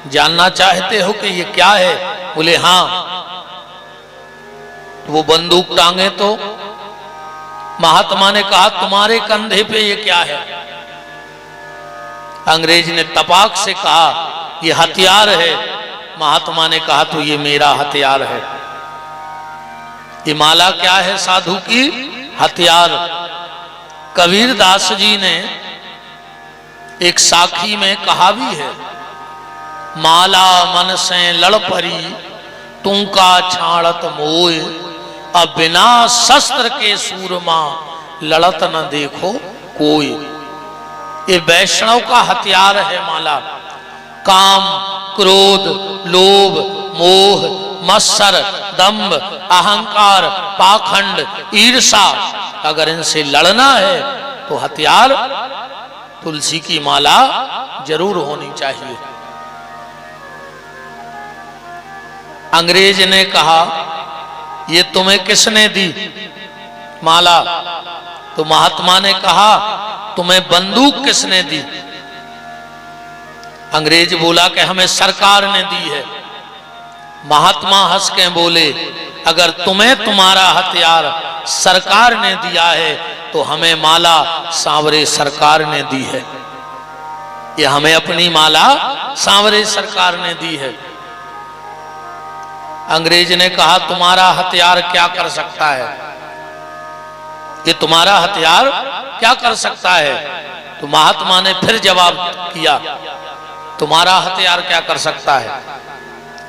जानना चाहते हो कि ये क्या है? बोले हाँ। तो वो बंदूक टांगे तो महात्मा ने कहा तुम्हारे कंधे पे ये क्या है? अंग्रेज ने तपाक से कहा ये हथियार है। महात्मा ने कहा तो ये मेरा हथियार है। ये माला क्या है? साधु की हथियार। कबीर दास जी ने एक साखी में कहा भी है, माला मन से लड़ परी तू का छाड़त मोय, अब बिना शस्त्र के सूरमा लड़त न देखो कोई। ये वैष्णव का हथियार है माला। काम, क्रोध, लोभ, मोह, मत्सर, दंभ, अहंकार, पाखंड, ईर्षा, अगर इनसे लड़ना है तो हथियार तुलसी की माला जरूर होनी चाहिए। अंग्रेज ने कहा ये तुम्हें किसने दी माला? तो महात्मा ने कहा तुम्हें बंदूक किसने दी? अंग्रेज बोला कि हमें सरकार ने दी है। महात्मा हंस के बोले अगर तुम्हें तुम्हारा हथियार सरकार ने दिया है तो हमें माला सांवरे सरकार ने दी है। ये हमें अपनी माला सांवरे सरकार ने दी है। अंग्रेज ने कहा तुम्हारा हथियार क्या कर सकता है? ये तुम्हारा हथियार क्या कर सकता है? तो महात्मा ने फिर जवाब किया तुम्हारा हथियार क्या कर सकता है?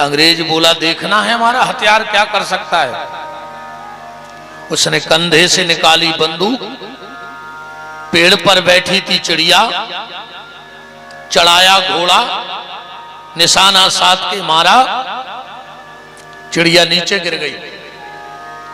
अंग्रेज बोला देखना है हमारा हथियार क्या कर सकता है। उसने कंधे से निकाली बंदूक, पेड़ पर बैठी थी चिड़िया, चढ़ाया घोड़ा, निशाना साध के मारा, चिड़िया नीचे गिर गई।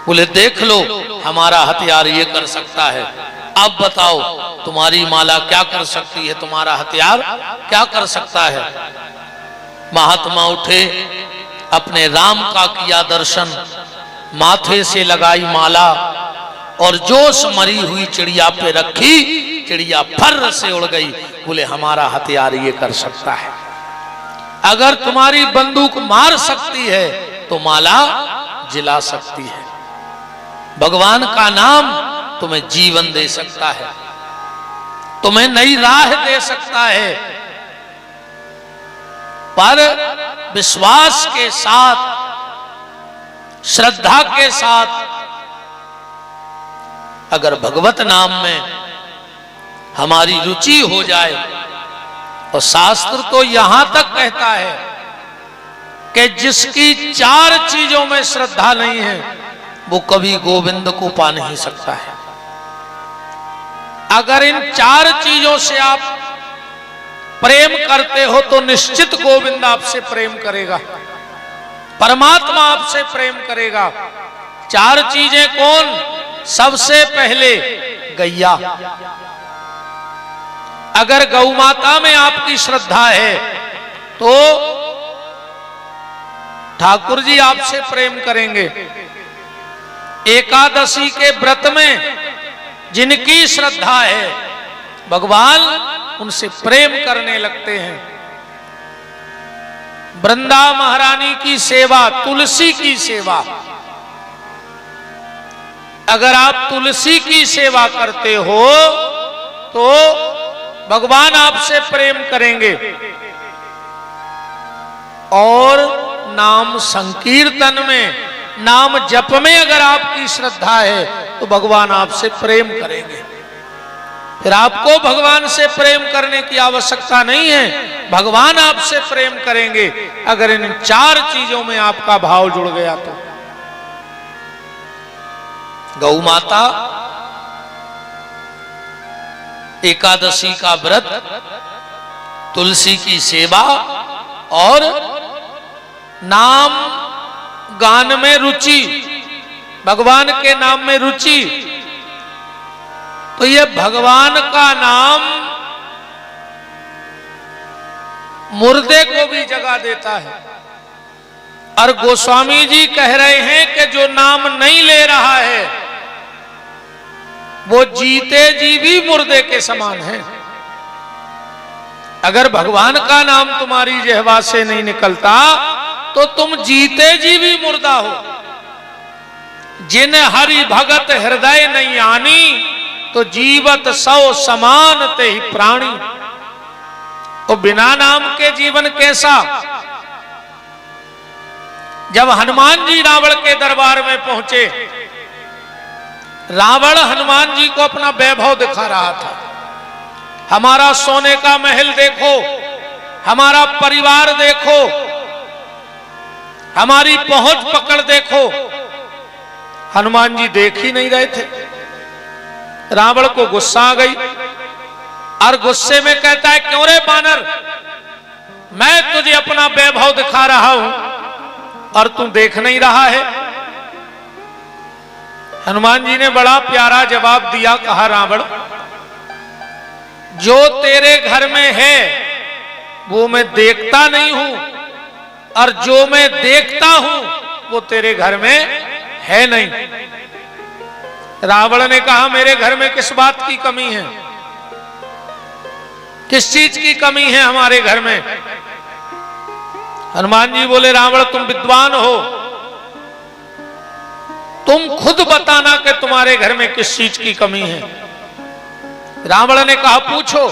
बोले देख लो हमारा हथियार ये कर सकता है। अब बताओ तुम्हारी माला क्या कर सकती है? तुम्हारा हथियार क्या कर सकता है? महात्मा उठे, अपने राम का किया दर्शन, माथे से लगाई माला और जोश मरी हुई चिड़िया पे रखी, चिड़िया फर्र से उड़ गई। बोले हमारा हथियार ये कर सकता है। अगर तुम्हारी बंदूक मार सकती है तो माला जिला सकती है। भगवान का नाम तुम्हें जीवन दे सकता है, तुम्हें नई राह दे सकता है। पर विश्वास के साथ, श्रद्धा के साथ अगर भगवत नाम में हमारी रुचि हो जाए, और शास्त्र तो यहां तक कहता है कि जिसकी 4 चीजों में श्रद्धा नहीं है वो कभी गोविंद को पा नहीं सकता है। अगर इन 4 चीजों से आप प्रेम करते हो तो निश्चित गोविंद आपसे प्रेम करेगा, परमात्मा आपसे प्रेम करेगा। 4 चीजें कौन? सबसे पहले गैया। अगर गौ माता में आपकी श्रद्धा है तो ठाकुर जी आपसे प्रेम करेंगे। एकादशी के व्रत में जिनकी श्रद्धा है भगवान उनसे प्रेम करने लगते हैं। वृंदा महारानी की सेवा, तुलसी की सेवा, अगर आप तुलसी की सेवा करते हो तो भगवान आपसे प्रेम करेंगे। और नाम संकीर्तन में, नाम जप में अगर आपकी श्रद्धा है तो भगवान आपसे प्रेम करेंगे। फिर आपको भगवान से प्रेम करने की आवश्यकता नहीं है, भगवान आपसे प्रेम करेंगे अगर इन 4 चीजों में आपका भाव जुड़ गया तो। गौ माता, एकादशी का व्रत, तुलसी की सेवा और नाम गान में रुचि, भगवान के नाम में रुचि। तो ये भगवान का नाम मुर्दे को भी जगा देता है। और गोस्वामी जी कह रहे हैं कि जो नाम नहीं ले रहा है वो जीते जी भी मुर्दे के समान है। अगर भगवान का नाम तुम्हारी जिह्वा से नहीं निकलता तो तुम जीते जी भी मुर्दा हो। जिन हरि भगत हृदय नहीं आनी तो जीवत सौ समान ते ही प्राणी। तो बिना नाम के जीवन कैसा। जब हनुमान जी रावण के दरबार में पहुंचे, रावण हनुमान जी को अपना वैभव दिखा रहा था। हमारा सोने का महल देखो, हमारा परिवार देखो, हमारी पहुंच पकड़ देखो। हनुमान जी देख ही नहीं रहे थे। रावण को गुस्सा आ गई और गुस्से में कहता है, क्यों रे बानर, मैं तुझे अपना वैभव दिखा रहा हूं और तू देख नहीं रहा है। हनुमान जी ने बड़ा प्यारा जवाब दिया। कहा, रावण, जो तेरे घर में है वो मैं देखता नहीं हूं और जो मैं देखता हूं वो तेरे घर में है नहीं। रावण ने कहा, मेरे घर में किस बात की कमी है, किस चीज की कमी है हमारे घर में। हनुमान जी बोले, रावण तुम विद्वान हो, तुम खुद बताना कि तुम्हारे घर में किस चीज की कमी है। रावण ने कहा, पूछो।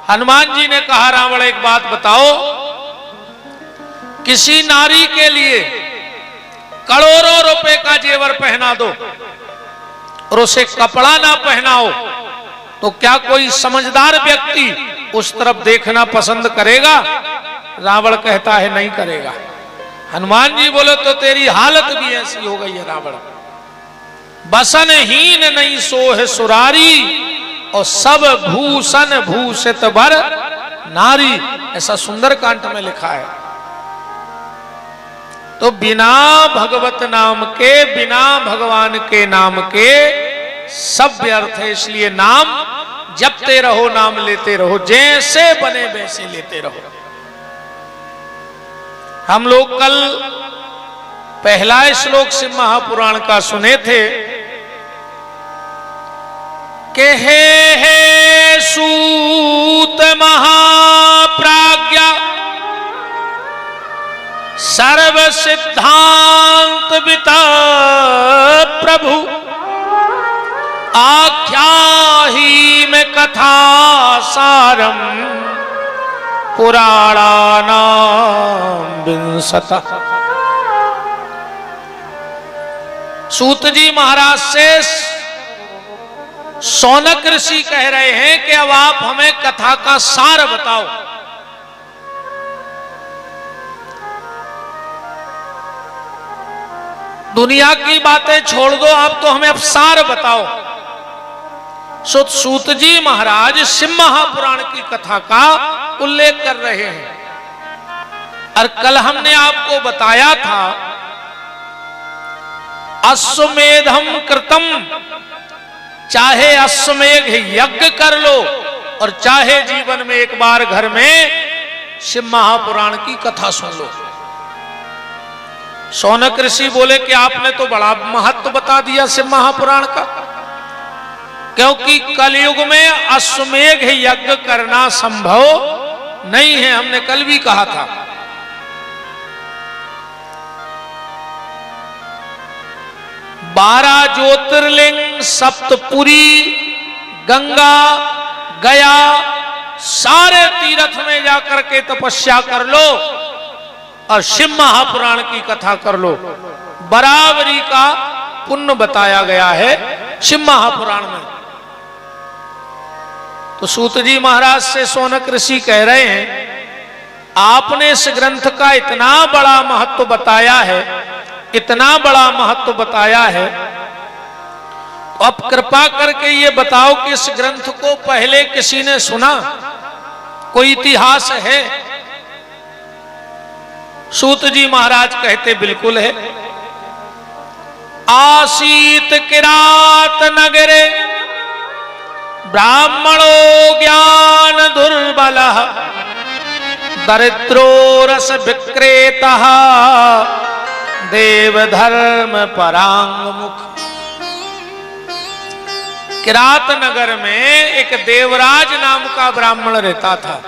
हनुमान जी ने कहा, रावण एक बात बताओ, किसी नारी के लिए करोड़ों रुपए का जेवर पहना दो और उसे कपड़ा ना पहनाओ तो क्या कोई समझदार व्यक्ति उस तरफ देखना पसंद करेगा? रावण कहता है, नहीं करेगा। हनुमान जी बोले, तो तेरी हालत भी ऐसी हो गई है रावण। बसनहीन नहीं सोह सुरारी और सब भूषण भूषित बर नारी, ऐसा सुंदरकांड में लिखा है। तो बिना भगवत नाम के, बिना भगवान के नाम के सब व्यर्थ है। इसलिए नाम जपते रहो, नाम लेते रहो, जैसे बने वैसे लेते रहो। हम लोग कल पहला श्लोक शिव महापुराण का सुने थे कि हे सूत महाप्राज्ञा सर्व सिद्धांत विता प्रभु आख्याही में कथा सारम पुराणानां विंशता। सूत जी महाराज से शौनक ऋषि कह रहे हैं कि अब आप हमें कथा का सार बताओ। दुनिया की बातें छोड़ दो, आप तो हमें अब सार बताओ। सूत जी महाराज शिव महापुराण की कथा का उल्लेख कर रहे हैं। और कल हमने आपको बताया था, अश्वमेधम कृतम, चाहे अश्वमेध यज्ञ कर लो और चाहे जीवन में एक बार घर में शिव महापुराण की कथा सुन लो। शौनक ऋषि बोले कि आपने तो बड़ा महत्व बता दिया शिव महापुराण का, क्योंकि कलयुग में अश्वमेध यज्ञ करना संभव नहीं है। हमने कल भी कहा था। बारह ज्योतिर्लिंग, सप्तपुरी, गंगा, गया, सारे तीर्थ में जाकर के तपस्या कर लो और शिव महापुराण की कथा कर लो। बराबरी का पुण्य बताया गया है शिव महापुराण में। तो सूत जी महाराज से शौनक ऋषि कह रहे हैं, आपने इस ग्रंथ का इतना बड़ा महत्व बताया है, इतना बड़ा महत्व बताया है, तो अब कृपा करके ये बताओ कि इस ग्रंथ को पहले किसी ने सुना? कोई इतिहास है? सूत जी महाराज कहते, बिल्कुल है। आसीत किरात नगरे ब्राह्मणो ज्ञान दुर्बल दरिद्रो रस विक्रेता देव धर्म परांग मुख। किरात नगर में एक देवराज नाम का ब्राह्मण रहता था।